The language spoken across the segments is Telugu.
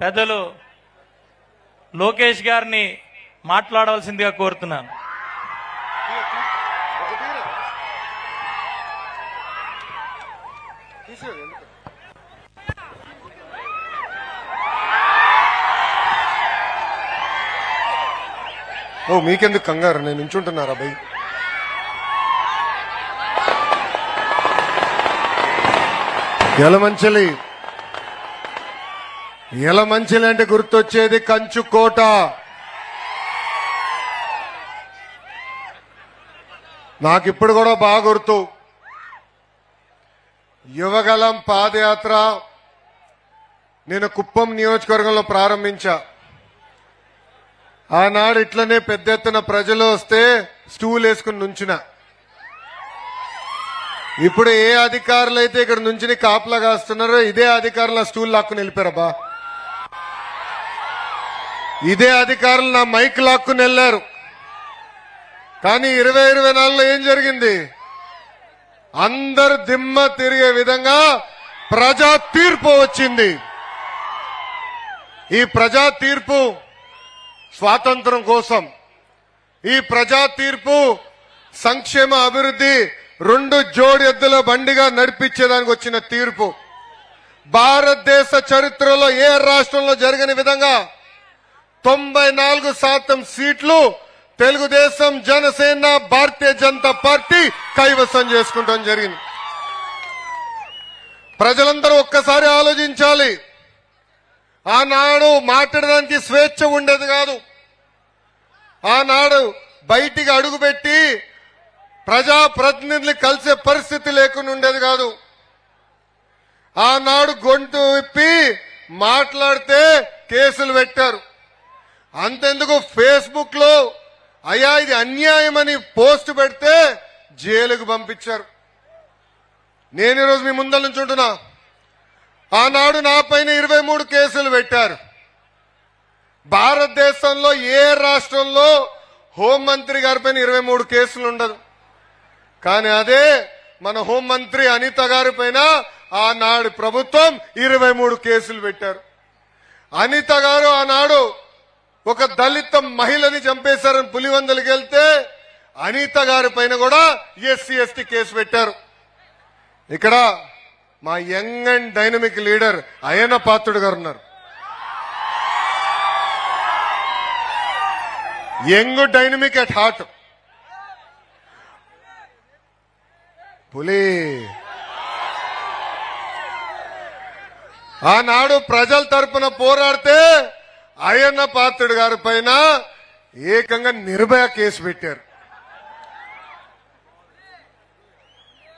పెద్దలు లోకేష్ గారిని మాట్లాడవలసిందిగా కోరుతున్నాను. ఓ మీకెందుకు కంగారు, నేను నుంచుంటున్నారా భయ్? ఎలమంచిలి అంటే గుర్తొచ్చేది కంచుకోట. నాకిప్పుడు కూడా బాగా గుర్తు. యువగలం పాదయాత్ర నేను కుప్పం నియోజకవర్గంలో ప్రారంభించా. ఆనాడు ఇట్లనే పెద్ద ఎత్తున ప్రజలు వస్తే స్టూల్ వేసుకుని నుంచున్నా. ఇప్పుడు ఏ అధికారులు అయితే ఇక్కడ నుంచి కాపలా కాస్తున్నారో ఇదే అధికారులు ఆ స్టూల్ లాక్కుని వెళ్ళిపోయారబ్బా. ఇదే అధికారులు నా మైక్ లాక్కుని వెళ్ళారు. కానీ 2024లో ఏం జరిగింది? అందరు దిమ్మ తిరిగే విధంగా ప్రజా తీర్పు వచ్చింది. ఈ ప్రజా తీర్పు స్వాతంత్రం కోసం, ఈ ప్రజా తీర్పు సంక్షేమ అభివృద్ధి రెండు జోడి ఎద్దుల బండిగా నడిపించేదానికి వచ్చిన తీర్పు. భారతదేశ చరిత్రలో ఏ రాష్ట్రంలో జరగని విధంగా 94% సీట్లు తెలుగుదేశం, జనసేన, భారతీయ జనతా పార్టీ కైవసం చేసుకుంటాం జరిగింది. ప్రజలందరూ ఒక్కసారి ఆలోచించాలి. ఆనాడు మాట్లాడడానికి స్వేచ్ఛ ఉండేది కాదు. ఆనాడు బయటికి అడుగుపెట్టి ప్రజాప్రతినిధులు కలిసే పరిస్థితి లేకుండా ఉండేది కాదు. ఆనాడు గొంతు విప్పి మాట్లాడితే కేసులు పెట్టారు. అంతెందుకు ఫేస్బుక్ లో అయ్యా ఇది అన్యాయమని పోస్ట్ పెడితే జైలుకు పంపించారు. నేను ఈరోజు మీ ముందర నుంచి ఉంటున్నా. ఆనాడు నా పైన 23 కేసులు పెట్టారు. భారతదేశంలో ఏ రాష్ట్రంలో హోంమంత్రి గారి పైన 23 కేసులు ఉండదు. కానీ అదే మన హోంమంత్రి అనిత గారి పైన ఆనాడు ప్రభుత్వం 23 కేసులు పెట్టారు. అనిత గారు ఆనాడు ఒక దళిత మహిళని చంపేశారని పులివందలకి వెళ్తే అనిత గారి పైన కూడా ఎస్సీ ఎస్టీ కేసు పెట్టారు. ఇక్కడ మా young and dynamic leader Ayyanna Patrudu గారు ఉన్నారు. Young dynamic at heart. పులి ఆనాడు ప్రజల తరపున పోరాడితే అయ్యన్న పాత్రుడు గారి పైన ఏకంగా నిర్భయ కేసు పెట్టారు.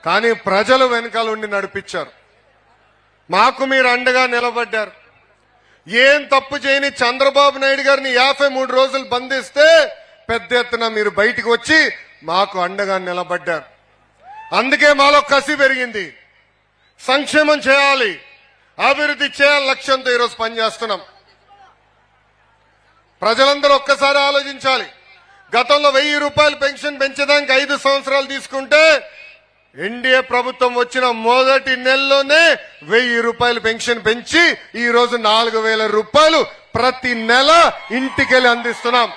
కానీ ప్రజలు వెనకాల ఉండి నడిపించారు. మాకు మీరు అండగా నిలబడ్డారు. ఏం తప్పు చేయని చంద్రబాబు నాయుడు గారిని 53 రోజులు బంధిస్తే పెద్ద ఎత్తున మీరు బయటికి వచ్చి మాకు అండగా నిలబడ్డారు. అందుకే మాలో కసి పెరిగింది. సంక్షేమం చేయాలి, అభివృద్ధి చేయాలి లక్ష్యంతో ఈరోజు పనిచేస్తున్నాం. ప్రజలందరూ ఒక్కసారి ఆలోచించాలి. గతంలో 1000 రూపాయలు పెన్షన్ పెంచడానికి 5 సంవత్సరాలు తీసుకుంటే ఎన్డీఏ ప్రభుత్వం వచ్చిన మొదటి నెలలోనే 1000 రూపాయలు పెన్షన్ పెంచి ఈ రోజు 4000 రూపాయలు ప్రతి నెల ఇంటికెళ్ళి అందిస్తున్నాం.